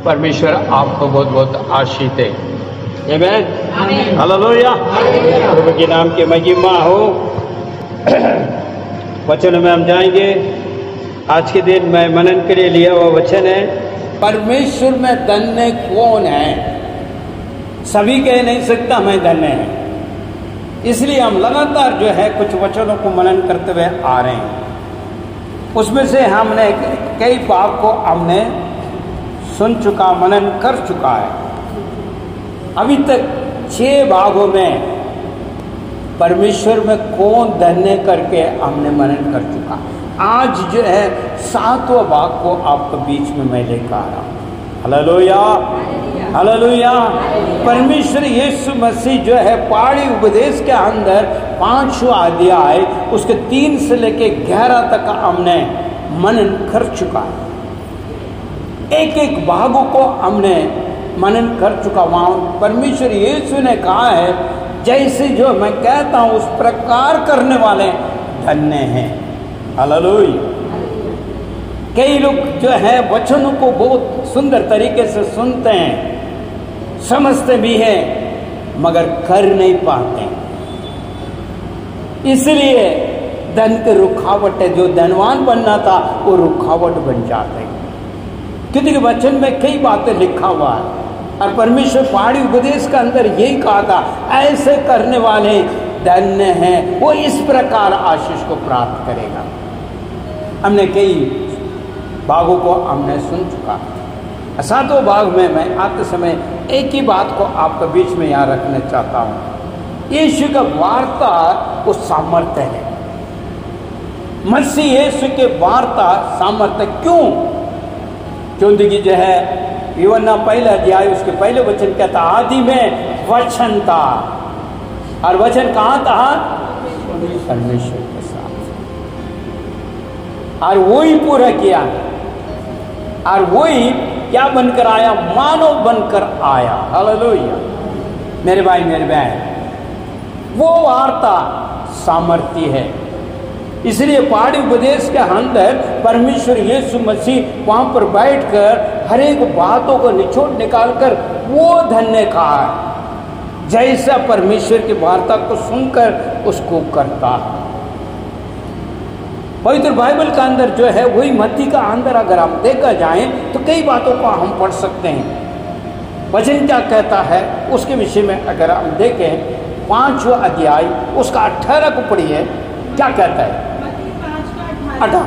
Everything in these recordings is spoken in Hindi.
परमेश्वर आपको बहुत बहुत आशीष दे। आमीन, हालेलुया। प्रभु के नाम की महिमा हो। वचन में हम जाएंगे। आज के दिन मैं मनन के लिए लिया हुआ वचन है, परमेश्वर में धन्य कौन है। सभी कह नहीं सकता मैं धन्य है, इसलिए हम लगातार जो है कुछ वचनों को मनन करते हुए आ रहे हैं। उसमें से हमने कई भाग को हमने सुन चुका, मनन कर चुका है। अभी तक 6 भागों में परमेश्वर में कौन धन्य करके हमने मनन कर चुका। आज जो है 7वां भाग को आपके बीच में मैं लेकर आ रहा हूँ। Hallelujah, hallelujah. परमेश्वर यीशु मसीह जो है पहाड़ी उपदेश के अंदर 5वां अध्याय उसके 3 से लेके 11 तक हमने मनन कर चुका है। एक एक भागों को हमने मनन कर चुका। वहां परमेश्वर यीशु ने कहा है जैसे जो मैं कहता हूं उस प्रकार करने वाले धन्य हैं। हालेलुया। कई लोग जो है वचनों को बहुत सुंदर तरीके से सुनते हैं, समझते भी हैं, मगर कर नहीं पाते। इसलिए धन के रुकावट है। जो धनवान बनना था वो रुकावट बन जाते हैं, क्योंकि वचन में कई बातें लिखा हुआ है। और परमेश्वर पहाड़ी उपदेश के अंदर यही कहा था, ऐसे करने वाले धन्य हैं, वो इस प्रकार आशीष को प्राप्त करेगा। हमने कई भागों को हमने सुन चुका। 7वें भाग में मैं आते समय एक ही बात को आपके बीच में यहाँ रखना चाहता हूँ। यीशु का वार्ता वो सामर्थ्य है। मसीह यीशु के वार्ता सामर्थ्य क्यों? क्योंकि जो है यूहन्ना 1 अध्याय उसके पहले वचन कहता, आदि में वचन था और वचन कहाँ था? परमेश्वर के साथ, और वही पूरा किया, और वही क्या बनकर आया? मानव बनकर आया। हालेलुया। मेरे भाई मेरे बहन, वो वार्ता सामर्थ्य है। इसलिए पहाड़ी उपदेश के अंदर परमेश्वर यीशु मसीह वहां पर बैठकर हर एक बातों को निचोड़ निकालकर वो धन्य कहा है, जैसा परमेश्वर की वार्ता को सुनकर उसको करता है। पवित्र बाइबल का अंदर जो है वही मत्ती का अंदर अगर हम देखा जाए तो कई बातों को हम पढ़ सकते हैं। वचन क्या कहता है उसके विषय में अगर हम देखें 5वां अध्याय उसका 18 को पढ़िए। क्या कहता है? 18।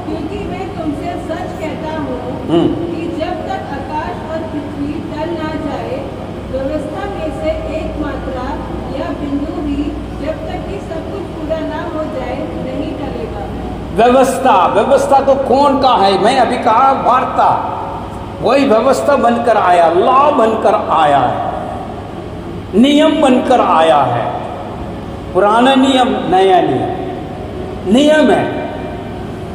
क्योंकि मैं तुमसे सच कहता हूँ कि जब तक आकाश और पृथ्वी टल ना जाए, व्यवस्था में से एक मात्रा या बिंदु भी जब तक कि सब कुछ पूरा ना हो जाए नहीं टलेगा। व्यवस्था को कौन का है? मैं अभी कहा वार्ता, वही व्यवस्था बनकर आया, लॉ बनकर आया है, नियम बनकर आया है। पुराना नियम, नया नियम है।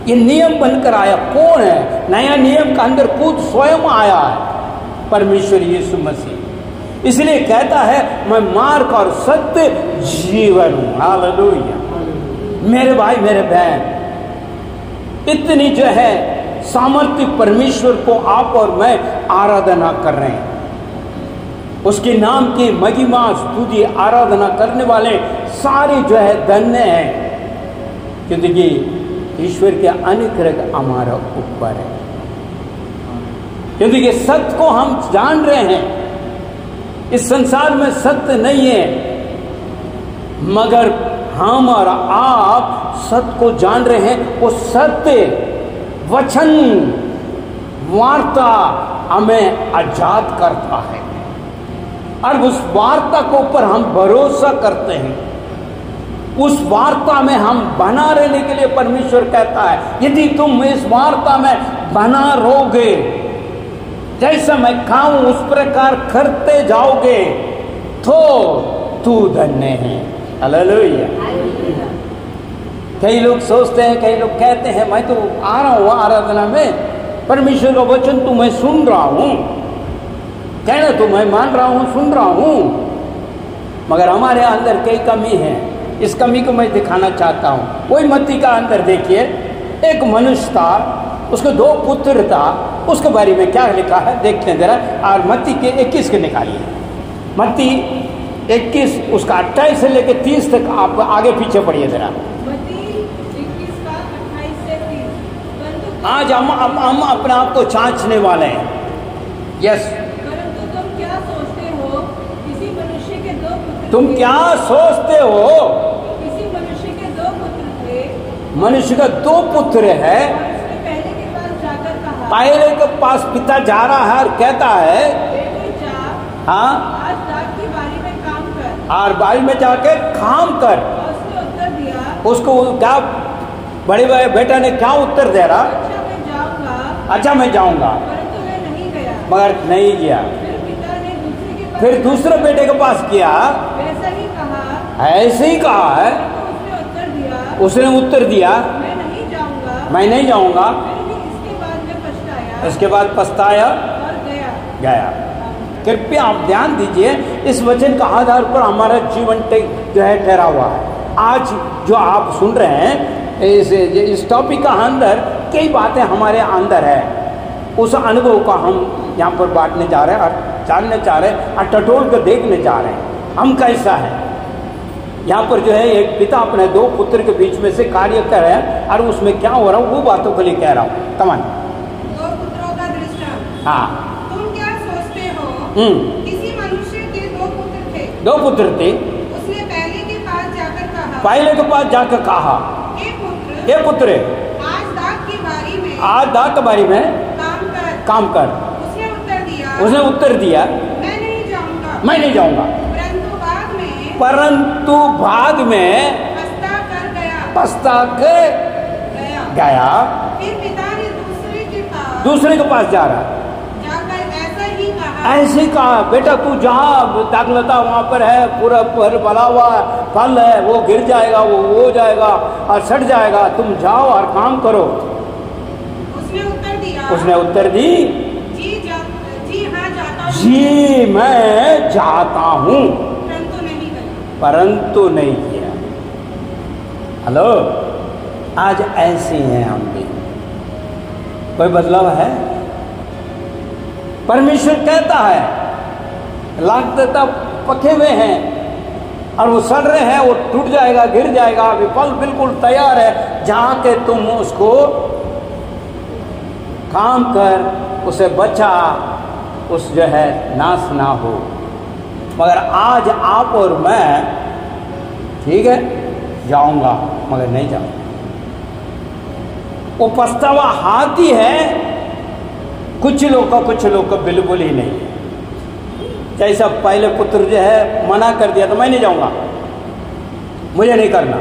ये नियम बनकर आया कौन है? नया नियम का अंदर खुद स्वयं आया है, परमेश्वर यीशु मसीह। इसलिए कहता है मैं मार्ग और सत्य जीवन हूं। हालेलुया। मेरे भाई मेरे बहन, इतनी जो है सामर्थ्य परमेश्वर को आप और मैं आराधना कर रहे हैं। उसके नाम की महिमा स्तुति आराधना करने वाले सारे जो है धन्य हैं, क्योंकि ईश्वर के अनुग्रह हमारा ऊपर है। क्योंकि सत्य को हम जान रहे हैं। इस संसार में सत्य नहीं है, मगर हम और आप सत्य को जान रहे हैं। वो सत्य वचन वार्ता हमें आजाद करता है, और उस वार्ता के ऊपर हम भरोसा करते हैं। उस वार्ता में हम बना रहने के लिए परमेश्वर कहता है यदि तुम इस वार्ता में बना रहोगे, जैसा मैं खाऊं उस प्रकार करते जाओगे, तो तू धन्य है। हालेलुया। कई लोग सोचते हैं, कई लोग कहते हैं मैं तो आ रहा हूं आराधना में, परमेश्वर का वचन तो मैं सुन रहा हूं, कहना तो मैं मान रहा हूं, सुन रहा हूं, मगर हमारे अंदर कई कमी है। इस कमी को मैं दिखाना चाहता हूं। वही मत्ती का अंदर देखिए, एक मनुष्य था, उसके 2 पुत्र था। उसके बारे में क्या लिखा है देखते हैं जरा। और मत्ती के 21 के निकालिए, मत्ती 21 उसका 28 से लेकर 30 तक आप आगे पीछे पढ़िए जरा। आज हम अपने आप को जांचने वाले हैं। यस, परंतु तुम क्या सोचते हो, किसी मनुष्य के दो पुत्र, तुम क्या सोचते हो, किसी मनुष्य के दो पुत्र थे, मनुष्य का 2 पुत्र है, उसने पहले के पास जाकर कहा, पहले के पास पिता जा रहा है और कहता है बेटे जा, हाँ, आज दाख की बारी में काम कर, और बारी में जाके काम कर। और उसने उत्तर दिया, उसको क्या बड़े भाई बेटा ने क्या उत्तर दे रहा, अच्छा मैं जाऊंगा, अच्छा मैं जाऊंगा, परंतु मैं नहीं गया। मगर नहीं गया। फिर पिता ने दूसरे के पास, फिर दूसरे बेटे के पास किया, वैसा ही कहा, ऐसे ही कहा है, तो उसने उत्तर दिया, उसने उत्तर दिया मैं नहीं जाऊंगा, मैं नहीं जाऊंगा। फिर भी इसके बाद में पछताया इसके बाद पछताया और गया। कृपया आप ध्यान दीजिए, इस वचन का आधार पर हमारा जीवन जो है ठहरा हुआ है। आज जो आप सुन रहे हैं इस टॉपिक का अंदर कई बातें हमारे अंदर है, उस अनुभव का हम यहाँ पर बांटने जा रहे हैं और जानने चाह रहे हैं और टटोल कर देखने जा रहे हैं हम कैसा है। यहाँ पर जो है एक पिता अपने 2 पुत्र के बीच में से कार्य कर रहे हैं और उसमें क्या हो रहा है वो बातों के लिए कह रहा हूँ। कमान 2 पुत्रों का दृष्टांत। हाँ, तुम क्या सोचते हो, किसी मनुष्य के 2 पुत्र थे, 2 पुत्र थे, उसने पहले के पास जाकर कहा, पहले के पास जाकर कहा, ये पुत्र आज दाख की बारी में, आज दाख की बारी में काम कर। उसने उत्तर दिया मैं नहीं जाऊंगा, मैं नहीं जाऊंगा, परंतु बाद में पछता के गया। फिर पिता ने दूसरे के पास जा रहा, जाकर ऐसे ही कहा, बेटा तू जहाँ दाखलता वहाँ पर है, पूरा भला हुआ फल है, वो गिर जाएगा, वो हो जाएगा और सड़ जाएगा, तुम जाओ और काम करो। उसने उत्तर दी, जी हाँ जाता हूँ, जी मैं जाता हूँ, परंतु नहीं किया। हेलो, आज ऐसे हैं हम भी, कोई बदलाव है? परमेश्वर कहता है लाख देवता पके हुए हैं और वो सड़ रहे हैं, वो टूट जाएगा, गिर जाएगा, अभी फल बिल्कुल तैयार है, जहाँ के तुम उसको काम कर, उसे बचा, उस जो है नाश ना हो। मगर आज आप और मैं ठीक है जाऊंगा, मगर नहीं जाऊंगा। वो पछतावा हाथी है कुछ लोग को बिल्कुल ही नहीं। जैसा पहले पुत्र जो है मना कर दिया तो मैं नहीं जाऊंगा, मुझे नहीं करना,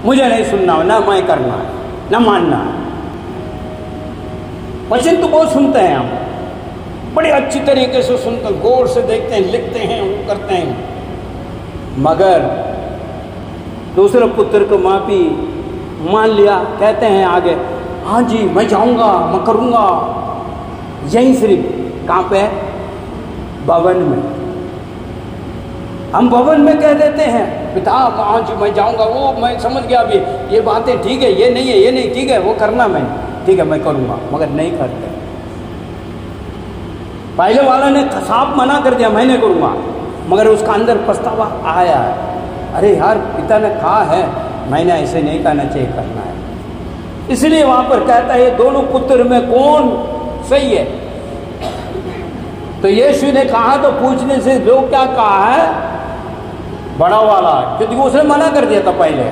मुझे नहीं सुनना, ना मैं करना है, ना मानना है। वचन तो बहुत सुनते हैं हम, बड़े अच्छी तरीके से सुनकर गौर से देखते हैं, लिखते हैं, वो करते हैं, मगर दूसरे पुत्र को माफी मान लिया, कहते हैं आगे हाँ जी मैं जाऊंगा, मैं करूंगा। यही सिर्फ कहाँ पे है? भवन में। हम भवन में कह देते हैं पिता हाँ जी मैं जाऊंगा, वो मैं समझ गया, अभी ये बातें ठीक है, ये नहीं है, ये नहीं ठीक है, वो करना मैं ठीक है मैं करूंगा, मगर नहीं करते। पहले वाला ने साफ मना कर दिया मैं नहीं करूंगा, मगर उसका अंदर पछतावा आया, अरे यार पिता ने कहा है, मैंने ऐसे नहीं करना चाहिए, करना है। इसलिए वहां पर कहता है दोनों पुत्र में कौन सही है? तो यीशु ने कहा तो पूछने से लोग क्या कहा है? बड़ा वाला, क्योंकि उसने मना कर दिया था पहले।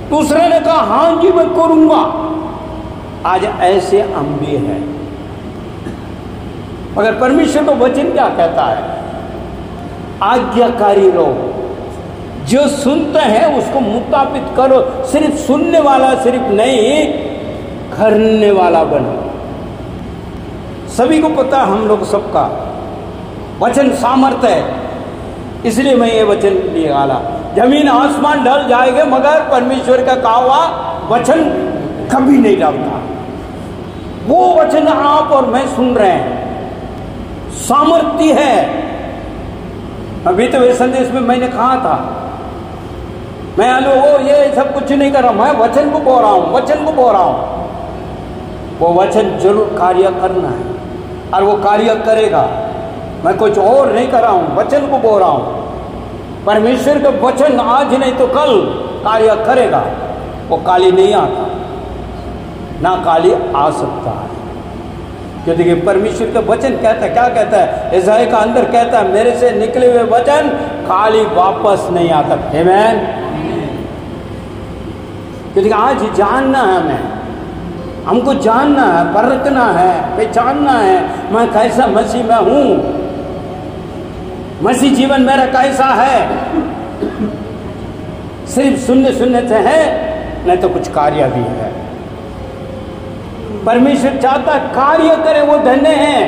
दूसरे ने कहा हाँ जी मैं करूंगा। आज ऐसे हम भी हैं, मगर परमेश्वर का वचन क्या कहता है? आज्ञाकारी रहो, जो सुनते हैं उसको मुताबिक करो। सिर्फ सुनने वाला सिर्फ नहीं, करने वाला बनो। सभी को पता हम लोग सबका वचन सामर्थ्य है, इसलिए मैं ये वचन निकाला। जमीन आसमान ढल जाएंगे मगर परमेश्वर का कहा हुआ वचन कभी नहीं ढलता। वो वचन आप और मैं सुन रहे हैं, सामर्थ्य है। अभी तो इस संदेश में मैंने कहा था, मैं वो ये सब कुछ नहीं कर रहा, मैं वचन को बोल रहा हूं, वचन को बोल रहा हूं। वो वचन जरूर कार्य करना है और वो कार्य करेगा। मैं कुछ और नहीं कर रहा हूँ, वचन को बोल रहा हूँ। परमेश्वर का वचन आज नहीं तो कल कार्य करेगा। वो काली नहीं आता, ना काली आ सकता है। क्योंकि देखिए परमेश्वर का वचन कहता है, क्या कहता है? यशायाह का अंदर कहता है, मेरे से निकले हुए वचन खाली वापस नहीं आता। आमीन। क्योंकि आज जानना है, हमको जानना है, परखना है, पहचानना है मैं कैसा मसीह में हूं, मसीह जीवन मेरा कैसा है। सिर्फ सुनने से है नहीं तो कुछ कार्य भी है। परमेश्वर चाहता कार्य करे, वो धन्य है।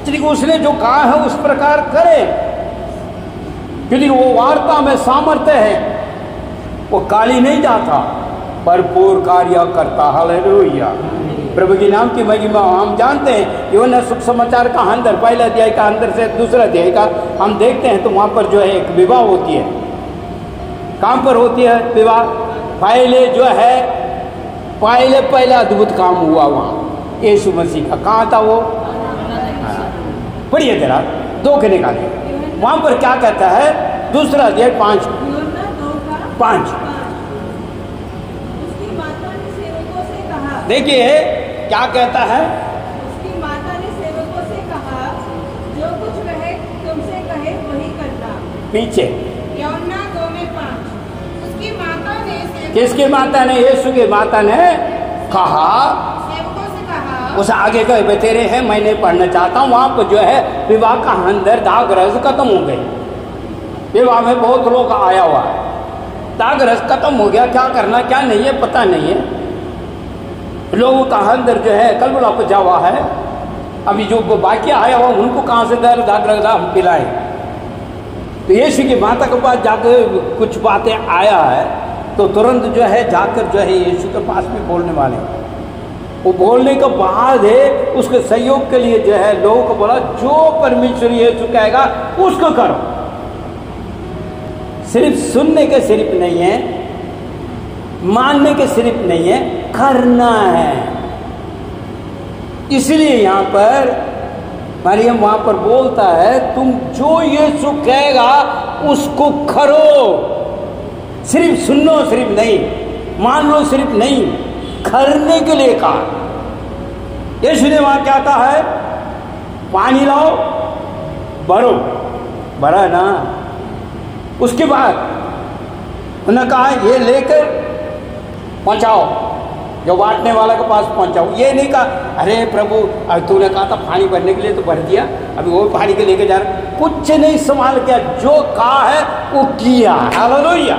क्योंकि उसने जो कहा है उस प्रकार करे, क्योंकि वो वार्ता में सामर्थ्य है। वो काली नहीं जाता, भरपूर कार्य करता। हालेलुया, प्रभु के नाम की महिमा। हम जानते हैं यूहन्ना सुख समाचार का अंदर पहला अध्याय का अंदर से दूसरा अध्याय का हम देखते हैं तो वहां पर जो है एक विवाह होती है। कहां पर होती है विवाह? पहले जो है पहला अद्भुत काम हुआ वहां यीशु मसीह का। कहां था वो? पढ़िए जरा, 2 के निकालिए। वहां पर क्या कहता है? दूसरा अध्याय 5। देखिए क्या कहता है? उसकी माता ने सेवकों से कहा, जो कुछ वह तुमसे कहे वही करना। पीछे यूहन्ना 2:5। उसकी माता ने, किसकी माता ने? यीशु की माता ने कहा, सेवकों से कहा। उस आगे का बतेरे है, मैं नहीं पढ़ना चाहता हूँ। वहां पर जो है विवाह का अंदर दाग रस खत्म हो गई। विवाह में बहुत लोग आया हुआ है, दाग रस खत्म हो गया। क्या करना क्या नहीं है पता नहीं है। लोगों का अंदर जो है कलबला पचा हुआ है। अभी जो बाकी आया हुआ उनको कहाँ से दाग रस हम पिलाएं? तो यीशु की माता के पास जाकर कुछ बातें आया है तो तुरंत जो है जाकर जो है यीशु के पास भी बोलने वाले। वो बोलने के बाद है उसके सहयोग के लिए जो है लोगों को बोला, जो परमेश्वर यीशु कहेगा उसको करो। सिर्फ सुनने के सिर्फ नहीं है, मानने के सिर्फ नहीं है, करना है। इसलिए यहां पर मरियम वहां पर बोलता है, तुम जो यीशु कहेगा उसको करो। सिर्फ सुनो सिर्फ नहीं, मान लो सिर्फ नहीं, करने के लिए कहा। यीशु ने वहां क्या कहा है? पानी लाओ, भरा ना। उसके बाद उन्होंने कहा ये लेकर पहुंचाओ, जो बांटने वाला के पास पहुंचाओ। ये नहीं कहा अरे प्रभु तूने कहा था पानी भरने के लिए तो भर दिया, अभी वो पानी के लेके जा रहा। कुछ नहीं संभाल किया, जो कहा है वो किया। हालेलुया।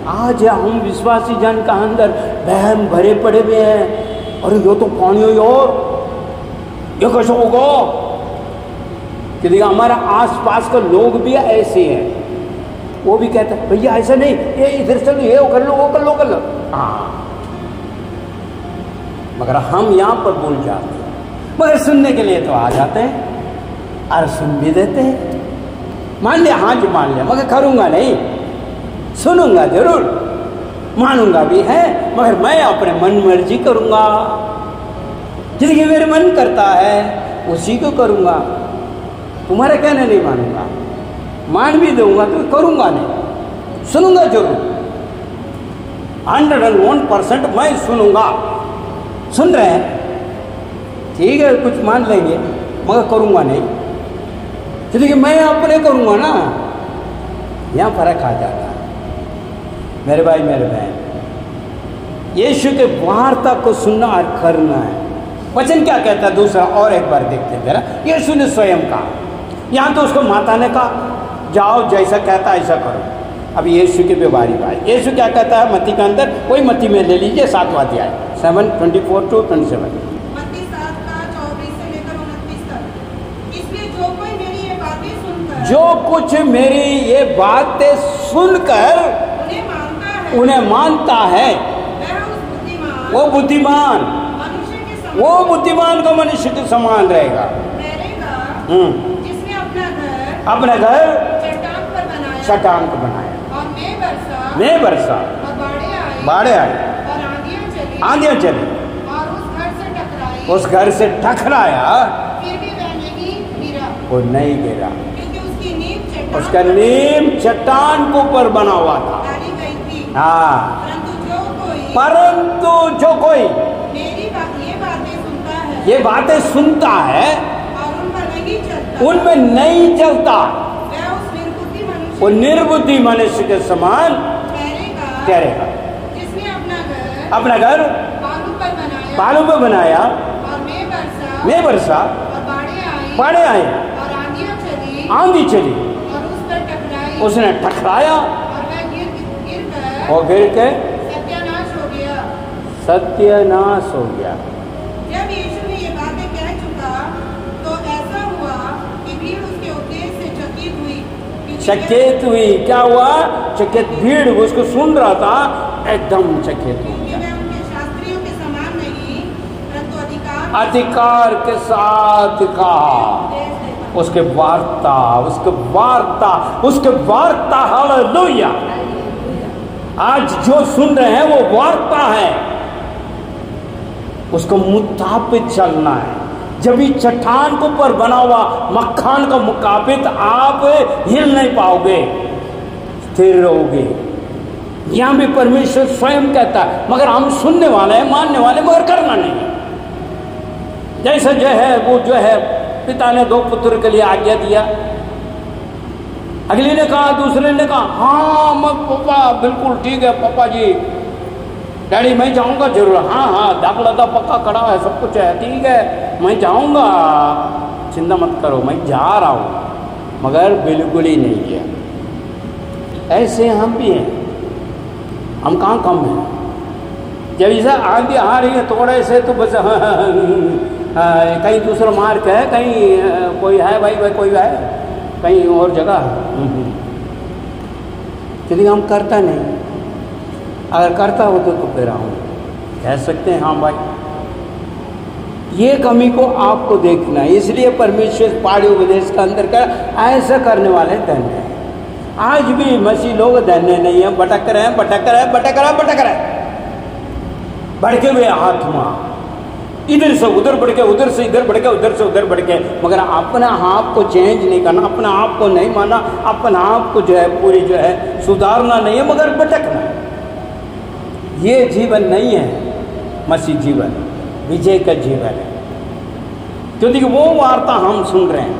आज हम विश्वासी जन का अंदर बहम भरे पड़े हुए हैं। अरे यो तो पानी हो और ये कैसे होगा? कि हमारा आसपास के लोग भी ऐसे हैं, वो भी कहते हैं भैया ऐसा नहीं, ये इधर चलो, ये कर लो, वो कर लो। हाँ, मगर हम यहां पर भूल जाते हैं। मगर सुनने के लिए तो आ जाते हैं और सुन भी देते हैं। मान लिया, हाँ जी मान लिया, मगर करूंगा नहीं। सुनूंगा जरूर, मानूंगा भी है, मगर मैं अपने मन मर्जी करूंगा। जिसकी मेरे मन करता है उसी को करूंगा। तुम्हारा कहना नहीं मानूंगा, मान भी दूंगा तो करूंगा नहीं। सुनूंगा जरूर, 101% मैं सुनूंगा। सुन रहे हैं? ठीक है, कुछ मान लेंगे, मगर करूंगा नहीं। क्योंकि मैं अपने करूंगा ना, यहां फर्क आ जाता है। मेरे भाई मेरे बहन, यीशु के वार्ता को सुनना और करना है। वचन क्या कहता है? दूसरा और एक बार देखते हैं जरा। यीशु ने स्वयं कहा, यहां तो उसको माता ने कहा जाओ जैसा कहता है ऐसा करो। अब यीशु की बीमारी भाई, यीशु क्या कहता है मत्ती के अंदर? वही मत्ती में ले लीजिए 7वां अध्याय 7:24-27। मत्ती 7 का 24 से लेकर 29 तक। इसलिए जो कोई मेरी ये बातें सुनकर, जो कुछ मेरी ये बातें सुनकर उन्हें मानता है वो बुद्धिमान, वो बुद्धिमान को मनुष्य के समान रहेगा। जिसने अपना घर चट्टान पर बनाया और मैं बरसा, बाढ़े आए, आंधियां चली, उस घर से टकराया, फिर भी वह नहीं गिरा, वो नहीं गिरा, क्योंकि उसकी नींव उसका नीम चट्टान के ऊपर बना हुआ था। डाली गई थी। हाँ, परंतु जो कोई मेरी ये बातें सुनता है, ये बातें सुनता है और उन पर नहीं चलता, उनमें नहीं चलता, वह उस निर्बुद्धि मनुष्य वो निर्बुद्धि मनुष्य के समान ठहरेगा, जिसने अपना घर बालू पर बनाया, और में बरसा और बाढ़ें आई और आंधी चली, और उस पर टकराई, उसने टकराया और वह गिर के सत्यानाश हो गया। सत्यानाश हो गया। जब यीशु ने ये बातें कह चुका तो ऐसा हुआ कि भीड़ उसके उपदेश से चकित हुई। चकित हुई, क्या हुआ? चकित, भीड़ उसको सुन रहा था, एकदम चकित हो गया। वह उनके शास्त्रियों के समान नहीं, परंतु अधिकार के साथ कहा, उसके वार्ता हालेलुया। आज जो सुन रहे हैं वो वार्ता है, उसको मुताबिक चलना है। जब भी चट्टान के ऊपर बना हुआ मक्खन का मुताबिक आप हिल नहीं पाओगे, स्थिर रहोगे। यहां भी परमेश्वर स्वयं कहता है, मगर हम सुनने वाले हैं, मानने वाले, मगर करना नहीं। जैसे जो है वो जो है, पिता ने 2 पुत्र के लिए आज्ञा दिया, अगले ने कहा, दूसरे ने कहा हाँ पापा बिल्कुल ठीक है, पापा जी डैडी मैं जाऊंगा जरूर, हाँ दाखला तो पक्का करा है, सब कुछ है, ठीक है मैं जाऊंगा, चिंता मत करो मैं जा रहा हूँ, मगर बिल्कुल ही नहीं किया। ऐसे हम भी हैं, हम कहाँ कम हैं? जब इसे आंधी आ रही है थोड़े से तो बस कहीं दूसरा मार्ग है, कहीं कोई है भाई कोई है कहीं और जगह, क्योंकि हम करता नहीं। अगर करता हो तो फिर हम कह सकते हैं हाँ भाई, ये कमी को आपको देखना है। इसलिए परमेश्वर पहाड़ी उपदेश का अंदर का ऐसा करने वाले धन्य हैं। आज भी मसीह लोग धन्य नहीं है, भटक रहे हैं, भड़के हुए आत्मा, इधर से उधर बढ़ के, उधर से इधर बढ़ के, उधर से उधर बढ़ के, मगर अपना आप को चेंज नहीं करना, अपना आप को नहीं माना, अपना आप को जो है पूरी जो है सुधारना नहीं है, मगर भटकना। ये जीवन नहीं है मसीह जीवन, विजय का जीवन है। क्योंकि वो वार्ता हम सुन रहे हैं।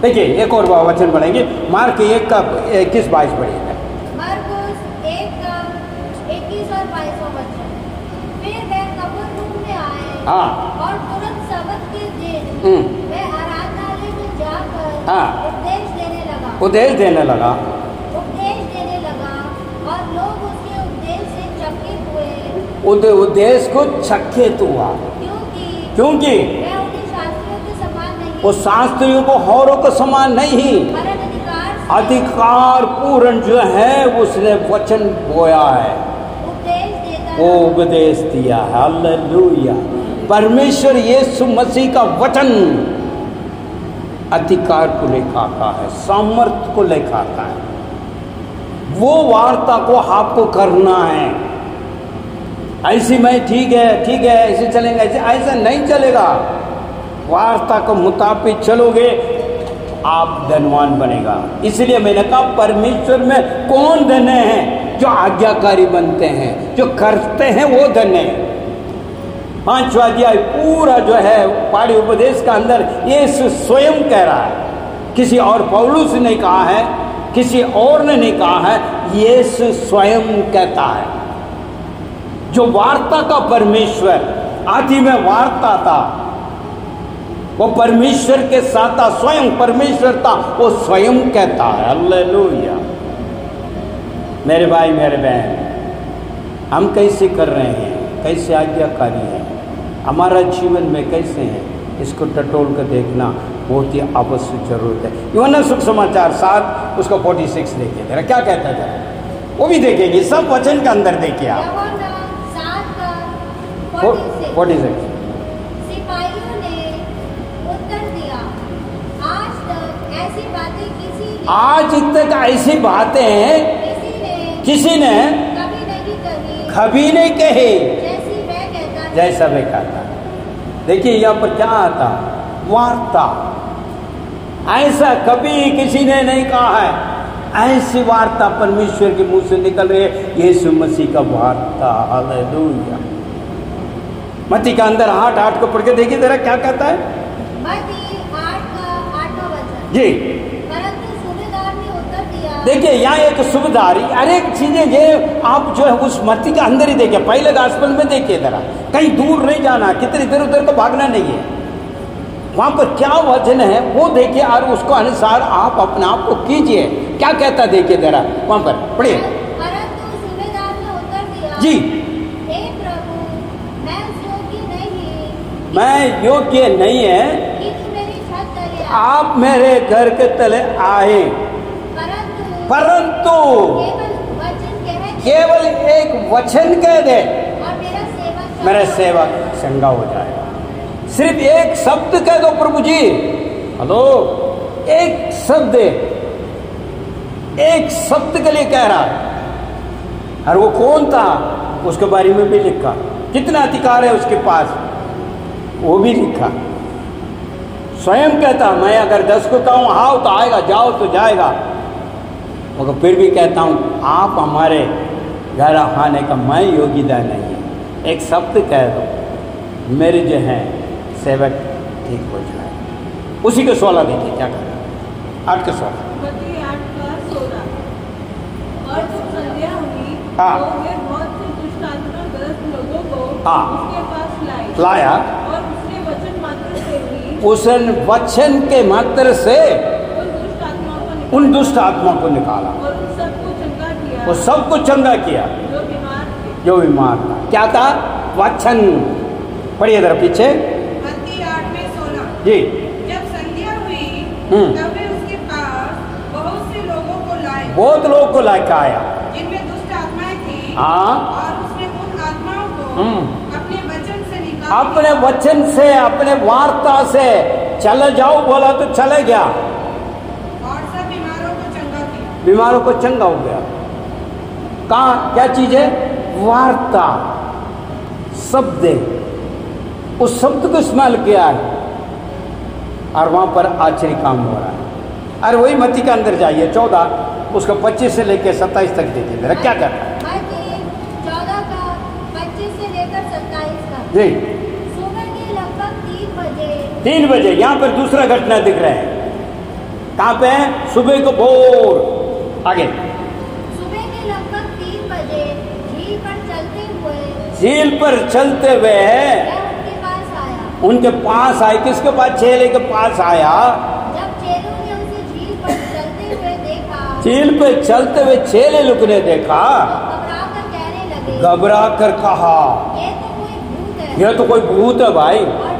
देखिए एक और वचन पढ़ेंगे, मार्क 1 का 21-22 पढ़िएगा। हाँ, और तुरंत सबत के दिन वह आराधनालय में जाकर उपदेश देने लगा और लोग उसके उपदेश से चकित हुए। उपदेश को चकित हुआ, क्योंकि वह उन्हीं शास्त्रियों के समान नहीं, वो शास्त्रियों को औरों को समान नहीं, अधिकार पूर्ण जो है उसने वचन बोया है, वो उपदेश दिया है। हालेलुया। परमेश्वर यीशु मसीह का वचन अधिकार को लेकर आता है, सामर्थ्य को लेकर आता है। वो वार्ता को आपको करना है। ऐसी मैं ठीक है ऐसे चलेंगे, ऐसा नहीं चलेगा। वार्ता के मुताबिक चलोगे आप धनवान बनेगा। इसलिए मैंने कहा परमेश्वर में कौन धन्य है? जो आज्ञाकारी बनते हैं, जो करते हैं वो धन्य है। 5वां अध्याय पूरा जो है पहाड़ी उपदेश का अंदर यीशु स्वयं कह रहा है, किसी और पौलुस ने कहा है, किसी और ने नहीं कहा है, यीशु स्वयं कहता है। जो वार्ता का परमेश्वर, आदि में वार्ता था, वो परमेश्वर के साथ था, स्वयं परमेश्वर था, वो स्वयं कहता है। हालेलुया। मेरे भाई मेरे बहन, हम कैसे कर रहे हैं, कैसे आज्ञाकारी हैं, हमारा जीवन में कैसे है, इसको टटोल कर देखना बहुत ही आवश्यक जरूरत है। यूहन्ना सुसमाचार 7 उसको 46 देखिए जरा, क्या कहता था वो भी देखेंगे, सब वचन के अंदर देखिए आप। 46 सिपाहियों ने उत्तर दिया, आज तक ऐसी बातें ऐसी बातें किसी ने कभी नहीं कही, जैसा वे कहता। देखिए यहाँ पर क्या आता, वार्ता। ऐसा कभी किसी ने नहीं कहा है। ऐसी वार्ता परमेश्वर के मुंह से निकल रही है, यीशु मसीह का वार्ता। हालेलुया। मत्ती का अंदर 8:8 को पढ़ के देखिए जरा क्या कहता है। मत्ती 8:8 वचन। जी परंतु सूबेदार ने उत्तर दिया। देखिए यहाँ एक सूबेदारी, हर एक चीजें ये आप जो है उस मत्ती के अंदर ही देखिए, पहले गास्पेल में देखिए जरा, कहीं दूर नहीं जाना, कितनी इधर उधर तो भागना नहीं है। वहां पर क्या वचन है वो देखिए और उसको अनुसार आप अपने आप को कीजिए। क्या कहता देखिए जरा वहां पर पढ़िए। परंतु सूबेदार ने उत्तर दिया, जी हे प्रभु, मैं योग्य नहीं है कि तू मेरी छत तले आप मेरे घर के तले आए, परंतु केवल एक वचन कह दे और मेरा सेवक चंगा हो जाएगा। सिर्फ एक शब्द कह दो प्रभु जी। हेलो, एक शब्द, एक शब्द के लिए कह रहा है। और वो कौन था उसके बारे में भी लिखा, कितना अधिकार है उसके पास वो भी लिखा। स्वयं कहता मैं अगर 10 को कहूँ आओ तो आएगा, जाओ तो जाएगा, मगर फिर भी कहता हूँ आप हमारे घर आने का मैं योग्यता नहीं है। एक शब्द कह दो मेरे जो है सेवक ठीक हो जाए। उसी के 16 देखिए क्या कहता है, 8 के 16। और जब संध्या हुई हाँ। तो वे बहुत से दुष्ट आत्माग्रस्त लोगों को हाँ। उसके पास लाया और उसने वचन मात्र से भी उस वचन के मात्र से उन दुष्ट आत्मा को निकाला और उन सबको चंगा किया, वो सबको चंगा किया जो बीमार था। क्या था? वचन। पढ़िए जरा पीछे। मत्ती 8:16। जी जब संध्या हुई तब वे उसके पास बहुत से लोगों को लाए, बहुत लोगों को लाके आया जिनमें दुष्ट आत्माएं थी। हाँ। और उसने उन आत्माओं को अपने वचन से निकाला, अपने वचन से अपने वार्ता से चले जाओ बोला तो चले गया, और सब बीमारों को चंगा किया। बीमारों को चंगा हो गया। कहाँ क्या चीज है? वार्ता, शब्द। उस शब्द को इस्तेमाल किया है और वहां पर आश्चर्य काम हो रहा है। और वही मत्ती के अंदर जाइए 14 उसका 25 से लेकर 27 तक देखिए जरा क्या कर रहा है। 14 का 25 से लेकर 27 तक। जी सुबह के लगभग 3 बजे। 3 बजे यहाँ पर दूसरा घटना दिख रहा है। कहाँ पे है? सुबह को भोर। आगे सुबह के लगभग 3 बजे झील पर चलते हुए, झील पर चलते हुए वह उनके पास आया। उनके पास आए। किसके पास? चेले के पास आया। जब चेलों ने उसे झील पर चलते हुए देखा, झील पे चलते हुए चेले लोग ने देखा, घबराकर कहने लगे, घबरा कर कहा ये तो कोई भूत है। यह तो कोई भूत है भाई। और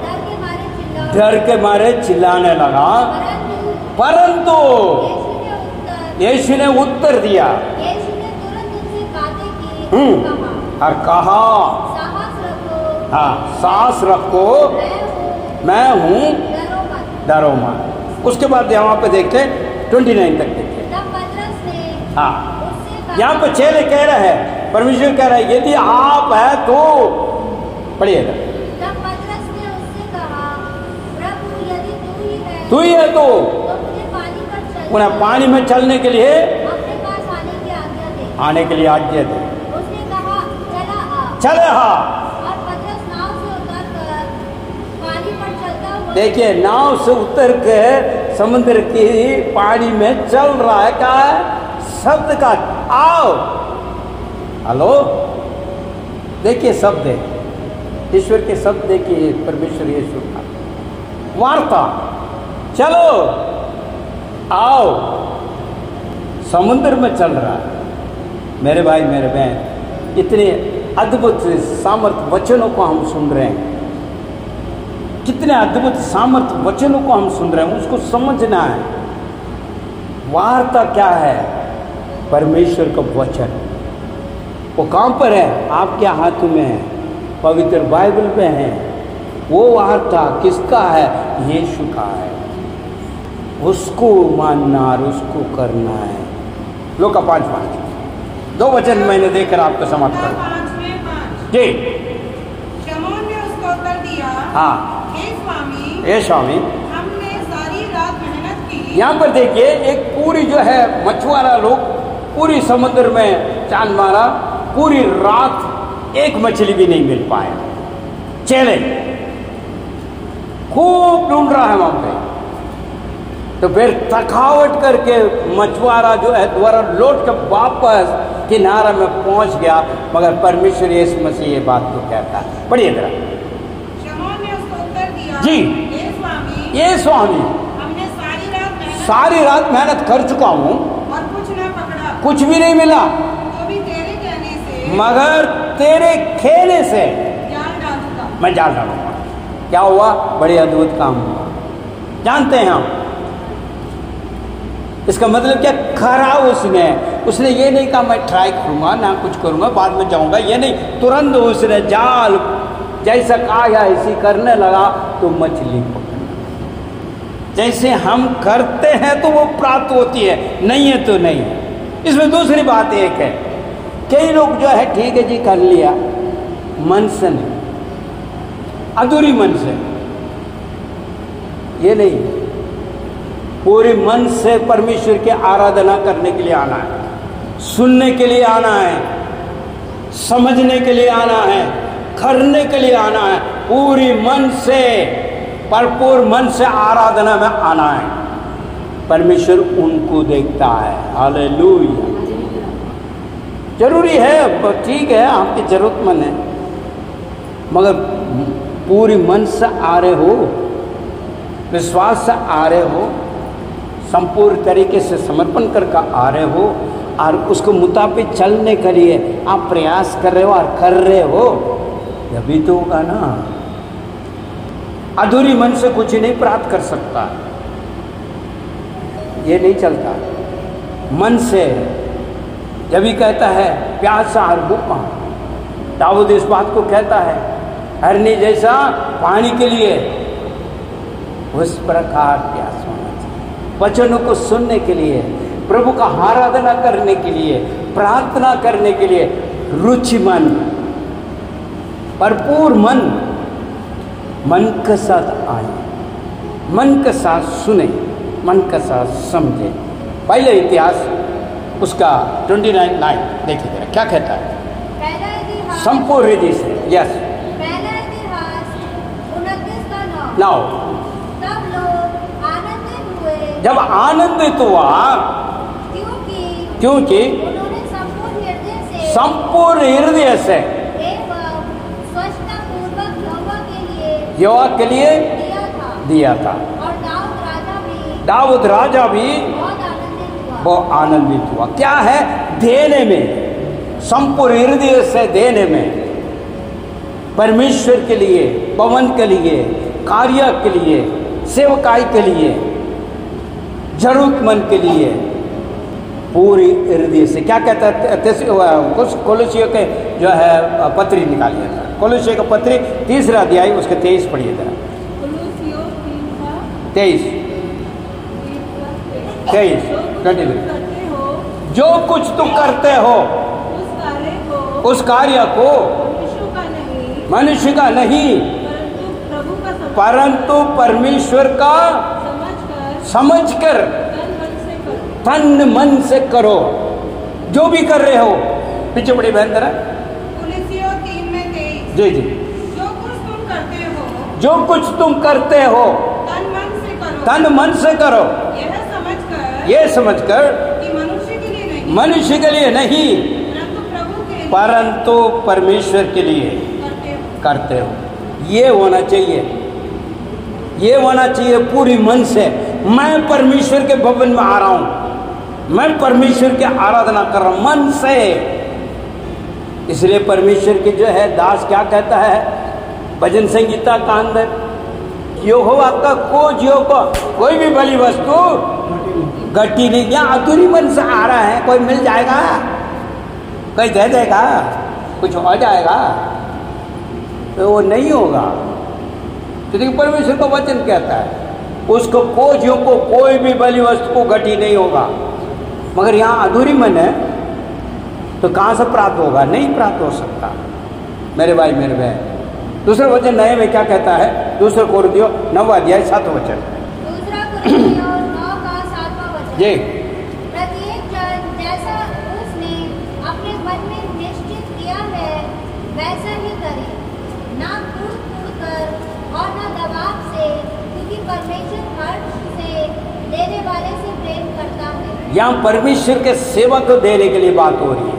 डर के मारे चिल्लाने लगा। परंतु यीशु ने उत्तर दिया, यीशु ने तुरंत उनसे बातें की, और कहा साहस रखो, हाँ सांस रखो, मैं हूँ, डरो मत। उसके बाद यहाँ पे देखते 29 तक देखते। तब पतरस ने हाँ उससे कहा, यहाँ पे चेले कह रहे हैं, परमेश्वर कह रहा है यदि आप है तो पढ़िएगा। तब पतरस ने उससे कहा, प्रभु यदि तू ही है तो मुझे पानी पर चल, उन्हें पानी में चलने के लिए अपने पास आने की आज्ञा दे। आने के लिए आज्ञा दे। उसने कहा, चला आ। चले हाँ। और पतरस नाव से उतरकर पानी पर चलता हुआ, देखिए नाव से उतर के समुद्र की पानी में चल रहा है। क्या है? शब्द का आओ। हेलो, देखिए शब्द है, ईश्वर के शब्द देखिए, परमेश्वर यीशु का वार्ता। चलो आओ, समुद्र में चल रहा है। मेरे भाई मेरे बहन, इतने अद्भुत सामर्थ वचनों को हम सुन रहे हैं, कितने अद्भुत सामर्थ वचनों को हम सुन रहे हैं, उसको समझना है। वार्ता क्या है? परमेश्वर का वचन। वो कहाँ पर है? आपके हाथ में है, पवित्र बाइबल में है। वो वार्ता किसका है? यीशु का है। उसको मानना और उसको करना है। लोका 5:5 2 वचन मैंने देखकर आपको समाप्त करूँ। 5:5 जी शमौन ने उसको उत्तर दिया, हाँ हे स्वामी, ये स्वामी, हमने सारी रात मेहनत की। यहाँ पर देखिए एक पूरी जो है मछुआरा लोग पूरी समुद्र में चांद मारा, पूरी रात एक मछली भी नहीं मिल पाया, चले खूब ढूंढ रहा है वहां पे। तो फिर थकावट करके मछुआरा जो है दोबारा लौट कर वापस किनारा में पहुंच गया, मगर परमेश्वर यीशु मसीह ये बात को कहता है। पढ़िए जरा। शमौन ने उसको उत्तर दिया, जी। हे स्वामी, ये स्वामी, हमने सारी रात मेहनत कर चुका हूं और कुछ न पकड़ा, कुछ भी नहीं मिला, तो भी तेरे कहने से मगर तेरे खेने से जाल डालूंगा। मैं जाल डालूंगा। क्या हुआ? बड़े अद्भुत काम हुआ। जानते हैं हम इसका मतलब क्या करा उसने ये नहीं कहा मैं ट्राई करूंगा ना कुछ करूंगा बाद में जाऊंगा, ये नहीं, तुरंत उसने जाल जैसा कहा ऐसी करने लगा तो मछली पकड़ी। जैसे हम करते हैं तो वो प्राप्त होती है, नहीं है तो नहीं है। इसमें दूसरी बात एक है, कई लोग जो है ठीक है जी कर लिया, मन से नहीं, अधूरी मन से, ये नहीं, पूरे मन से परमेश्वर की आराधना करने के लिए आना है, सुनने के लिए आना है, समझने के लिए आना है, करने के लिए आना है, पूरी मन से, भरपूर मन से आराधना में आना है। परमेश्वर उनको देखता है। हालेलुया। जरूरी है, ठीक है, आपकी जरूरतमंद है, मगर पूरी मन से आ रहे हो, विश्वास से आ रहे हो, संपूर्ण तरीके से समर्पण करके आ रहे हो और उसको मुताबिक चलने के लिए आप प्रयास कर रहे हो और कर रहे हो, अभी तो होगा ना। अधूरी मन से कुछ नहीं प्राप्त कर सकता, ये नहीं चलता। मन से जब भी कहता है प्यासा और भूखा, दाऊद इस बात को कहता है, हरनी जैसा पानी के लिए उस प्रकार प्यास होना चाहिए। वचनों को सुनने के लिए, प्रभु का आराधना करने के लिए, प्रार्थना करने के लिए रुचि मन, भरपूर मन, मन के साथ आए, मन के साथ सुने, मन के साथ समझे। पहले इतिहास उसका 29:9 देखिए जरा क्या कहता है। संपूर्ण हृदय से, यस, पहला इतिहास 29 का 9। तब लोग आनंदित हुए, जब आनंदित हुआ क्योंकि उन्होंने संपूर्ण हृदय से एवं स्वच्छता पूर्वक यहोवा के लिए दिया था। और दाऊद राजा भी बहुत आनंदित हुआ। क्या है? देने में, संपूर्ण हृदय से देने में, परमेश्वर के लिए, पवन के लिए, कार्य के लिए, सेवकाई के लिए, जरूरतमंद के लिए पूरी हृदय से। क्या कहता है? कुछ कोलोसियों के जो है पत्री निकालिए था, कोलोसियों का पत्री 3 अध्याय उसके 23 पढ़िए जरा। 23 जो कुछ तुम करते हो उस कार्य को मनुष्य का नहीं परंतु परमेश्वर का समझकर तन मन से करो। जो भी कर रहे हो, पीछे बड़ी बहन जरा, जी जी, जो कुछ तुम करते हो, जो कुछ तुम करते हो तन मन से करो, यह समझकर कि मनुष्य के लिए नहीं परंतु परमेश्वर के लिए करते हो। ये होना चाहिए, ये होना चाहिए पूरी मन से। मैं परमेश्वर के भवन में आ रहा हूं, मैं परमेश्वर की आराधना कर रहा हूं मन से। इसलिए परमेश्वर के जो है दास क्या कहता है भजन संगीता का अंदर, यहोवा का कोई भी बलि वस्तु घटी नहीं। क्या अधूरी मन से आ रहा है? कोई मिल जाएगा, कोई दे देगा, कुछ हो जाएगा, तो वो नहीं होगा। तो देखिए परमेश्वर का वचन कहता है उसको खोजियों को कोई भी बलि वस्तु को घटी नहीं होगा। मगर यहाँ अधूरी मन है तो कहाँ से प्राप्त होगा? नहीं प्राप्त हो सकता। मेरे भाई मेरे बहन, दूसरा वचन नए में क्या कहता है? दूसरा कोरिन्थियों 9वां अध्याय 7वां वचन। दूसरा कोरिन्थियों 9 का 7वां वचन। जी। प्रत्येक जन जैसा उसने अपने मन में निश्चित किया है वैसा ही करे, ना कूट कर और ना दबाव से, क्योंकि परमेश्वर हर्ष से देने वाले से प्रेम करता है। यहाँ परमेश्वर के सेवा को देने के लिए बात हो रही है,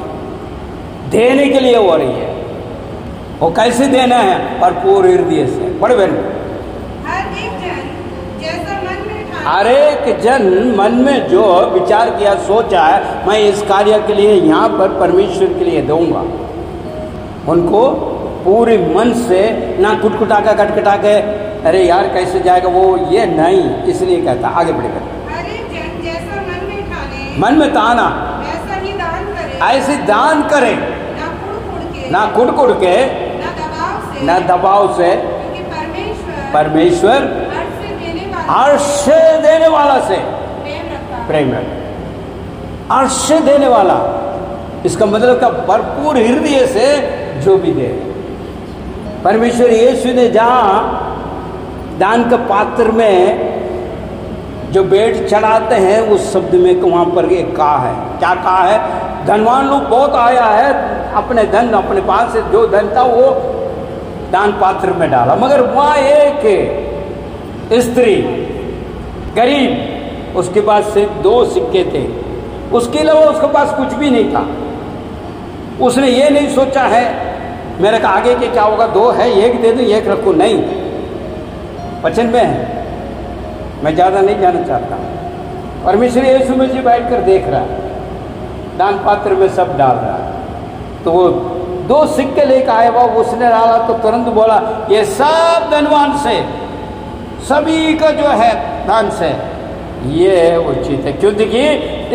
देने के लिए हो रही है। वो कैसे देना है? और पूरे हृदय से। बड़े बहन, हर एक जन जैसा मन में ठाना, हर एक जन मन में जो विचार किया, सोचा है मैं इस कार्य के लिए यहाँ पर परमेश्वर के लिए दूंगा, उनको पूरे मन से, ना कुटकुटा के कटकटा के अरे यार कैसे जाएगा वो, ये नहीं। इसलिए कहता आगे बढ़ेगा। हर एक जन जैसा मन में ठाने, मन में ताना, वैसा ही दान करे, ऐसे दान करे, ना कुड़ के, ना कुड़ के, ना दबाव से, क्योंकि परमेश्वर अर्श से देने वाला से प्रेम रखता। अर्श से देने वाला, इसका मतलब का भरपूर हृदय से जो भी दे। परमेश्वर यीशु ने जहाँ दान के पात्र में जो भेंट चढ़ाते हैं, उस शब्द में वहाँ पर एक कहा है, क्या कहा है? धनवान लोग बहुत आया है, अपने धन अपने पास से जो धन था वो दान पात्र में डाला, मगर वहाँ एक स्त्री गरीब, उसके पास से 2 सिक्के थे, उसके अलावा उसके पास कुछ भी नहीं था। उसने ये नहीं सोचा है मेरे का आगे के क्या होगा, 2 है, 1 दे दूं 1 रखूं, नहीं। वचन में है, मैं ज़्यादा नहीं जाना चाहता। परमेश्वर यीशु में जी बैठ कर देख रहा है, दान पात्र में सब डाल रहा है। तो वो 2 सिक्के लेकर आया, वो उसने डाला तो तुरंत बोला ये सब धनवान से, सभी का जो है दान से ये उचित है, क्योंकि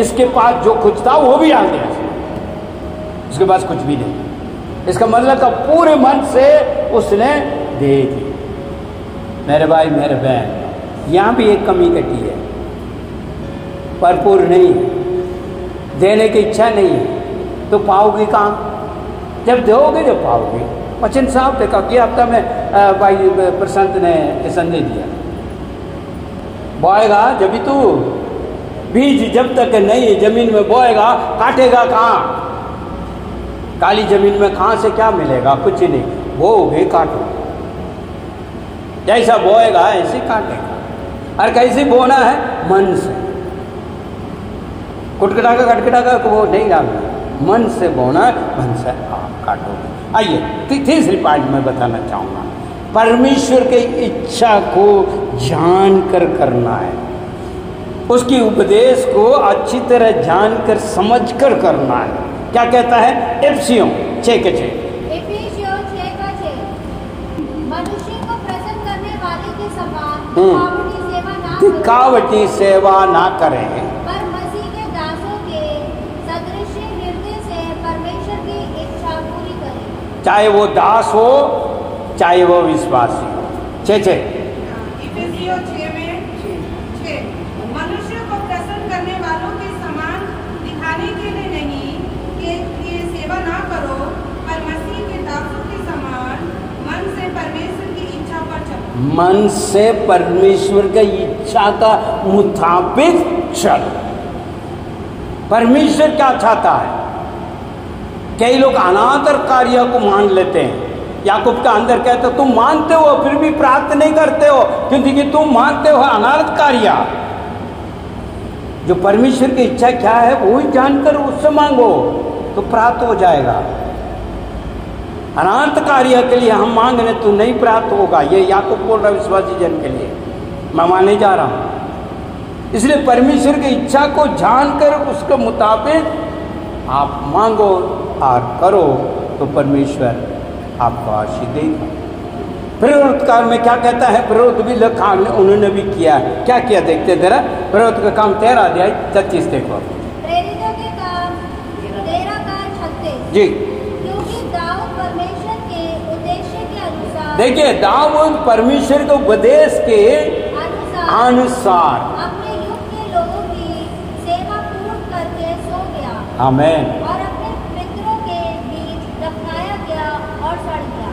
इसके पास जो कुछ था वो भी डाल दिया, उसके पास कुछ भी नहीं। इसका मतलब का पूरे मन से उसने दे दी। मेरे भाई मेरे बहन, यहाँ भी एक कमी कटी है, भरपूर नहीं है, देने की इच्छा नहीं है, तो पाओगे कहाँ? जब दोगे जब पाओगे। वचन साहब देखा कि हफ्ता में भाई प्रशांत ने संदेश दिया, बोएगा जब भी तू बीज जब तक नहीं जमीन में बोएगा, काटेगा कहाँ? काली जमीन में कहाँ से क्या मिलेगा? कुछ नहीं। बोओगे काटोगे, जैसा बोएगा ऐसे काटेगा। और कैसे बोना है? मन से, कुटकुटा का कटकटा का वो नहीं डालना, मन से बोना है, मन से आप काटोगे। आइए तीसरी पॉइंट में बताना चाहूँगा, परमेश्वर की इच्छा को जानकर करना है, उसकी उपदेश को अच्छी तरह जानकर समझकर करना है। क्या कहता है? एफिसियों 6 के 6, मनुष्य को प्रसन्न करने वाले के समान दिखावटी सेवा ना करें, पर मसीह के दासों के सदृश हृदय से परमेश्वर की इच्छा पूरी करें, चाहे वो दास हो चाहे वो विश्वासी हो। 6 इफिसियों 6 में 6, मनुष्य को प्रसन्न करने वालों के समान दिखाने के लिए नहीं कि ये सेवा ना करो, पर मसीह के दासों के समान मन से परमेश्वर की इच्छा पर चलो। मन से परमेश्वर की इच्छा का मुताबिक चलो। परमेश्वर क्या चाहता है? कई लोग अनादर कार्य को मान लेते हैं। याकूब का अंदर कहते तुम मानते हो फिर भी प्राप्त नहीं करते हो, क्योंकि तुम मानते हो अनादर कार्य। जो परमेश्वर की इच्छा क्या है वो ही जानकर उससे मांगो तो प्राप्त हो जाएगा। अनंत कार्य के लिए हम मांग रहे तो नहीं प्राप्त होगा। ये याकूब बोल रहा विश्वासी जन के लिए, मैं मानने जा रहा हूं। इसलिए परमेश्वर की इच्छा को जानकर उसके मुताबिक आप मांगो और करो तो परमेश्वर आपको आशीष देगा। प्रवृत्त काल में क्या कहता है? प्रवृत्त भी लिखा उन्होंने भी किया है। क्या किया देखते जरा, प्रवृत्त का काम 13 अध्याय 36 देखो। प्रेरितों के काम 13 का 36 जी। क्योंकि दाऊद परमेश्वर के उद्देश्य के अनुसार, देखिए दाऊद परमेश्वर के उपदेश के अनुसार अपने युग के लोगों की सेवा पूर्ण करके सो गया। आमीन। और अपने मित्रों के बीच दफनाया गया और सड़ गया।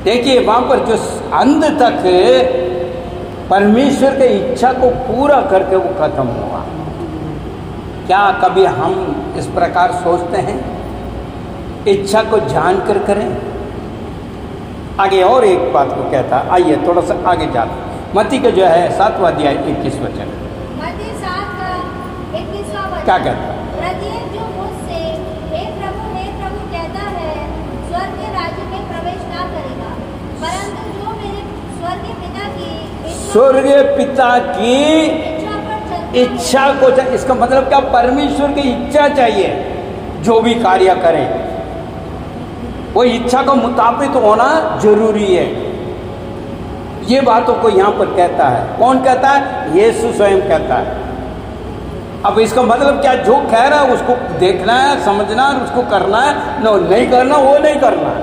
देखिए वहां पर जो अंत तक परमेश्वर की इच्छा को पूरा करके वो खत्म हुआ। क्या कभी हम इस प्रकार सोचते हैं? इच्छा को जानकर करें। आगे और एक बात को कहता, आइए थोड़ा सा आगे जाते। मत्ती का जो है 7वां अध्याय 21 वचन, मत्ती 7 का 21वां वचन क्या कहता? प्रत्येक जो मुझसे हे प्रभु कहता है स्वर्ग के राज्य में प्रवेश ना करेगा, परंतु जो मेरे स्वर्गीय पिता की इच्छा को, इसका मतलब क्या? परमेश्वर की इच्छा चाहिए। जो भी कार्य करें वो इच्छा को मुताबिक होना जरूरी है। ये बातों को यहां पर कहता है। कौन कहता है? यीशु स्वयं कहता है। अब इसका मतलब क्या? जो कह रहा है उसको देखना है, समझना है, उसको करना है, नहीं करना वो नहीं करना है।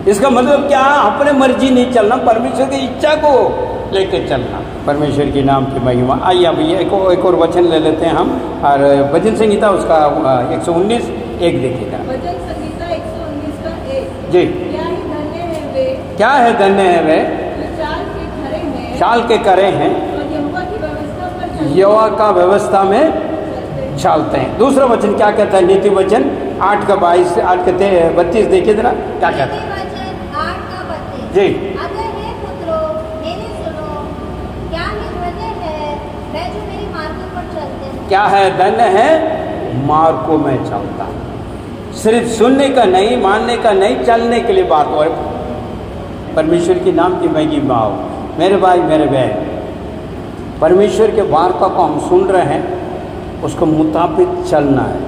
इसका मतलब क्या? अपने मर्जी नहीं चलना, परमेश्वर की इच्छा को लेकर चलना। परमेश्वर के नाम की महिमा। आइए अब एक और वचन ले लेते हैं हम, और भजन संगीता उसका 119 1 देखिएगा। भजन संगीता 119 का 1। जी। क्या ही धन्य है वे, क्या है धन्य है वे जो चाल के करे हैं और यहोवा की व्यवस्था पर चलते हैं। यहोवा का व्यवस्था में चलते हैं। दूसरा वचन क्या कहता है? नीति वचन 8 का 22 8 का 32 देखिए जरा क्या कहता है। जी। अगर हे पुत्रों मेरे सुनो, क्या ही धन्य है वह जो मेरी मार्गों पर चलते हैं। क्या है? धन्य है मार्गों में चलता। सिर्फ सुनने का नहीं, मानने का नहीं, चलने के लिए बात हो। परमेश्वर के नाम की महिमा हो। मेरे भाई मेरे बहन, परमेश्वर के वार्ता को हम सुन रहे हैं, उसको मुताबिक चलना है,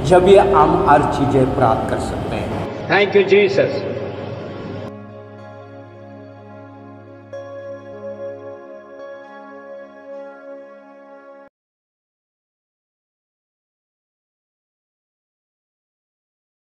जब ये हम हर चीजें प्राप्त कर सकते हैं। Thank you Jesus.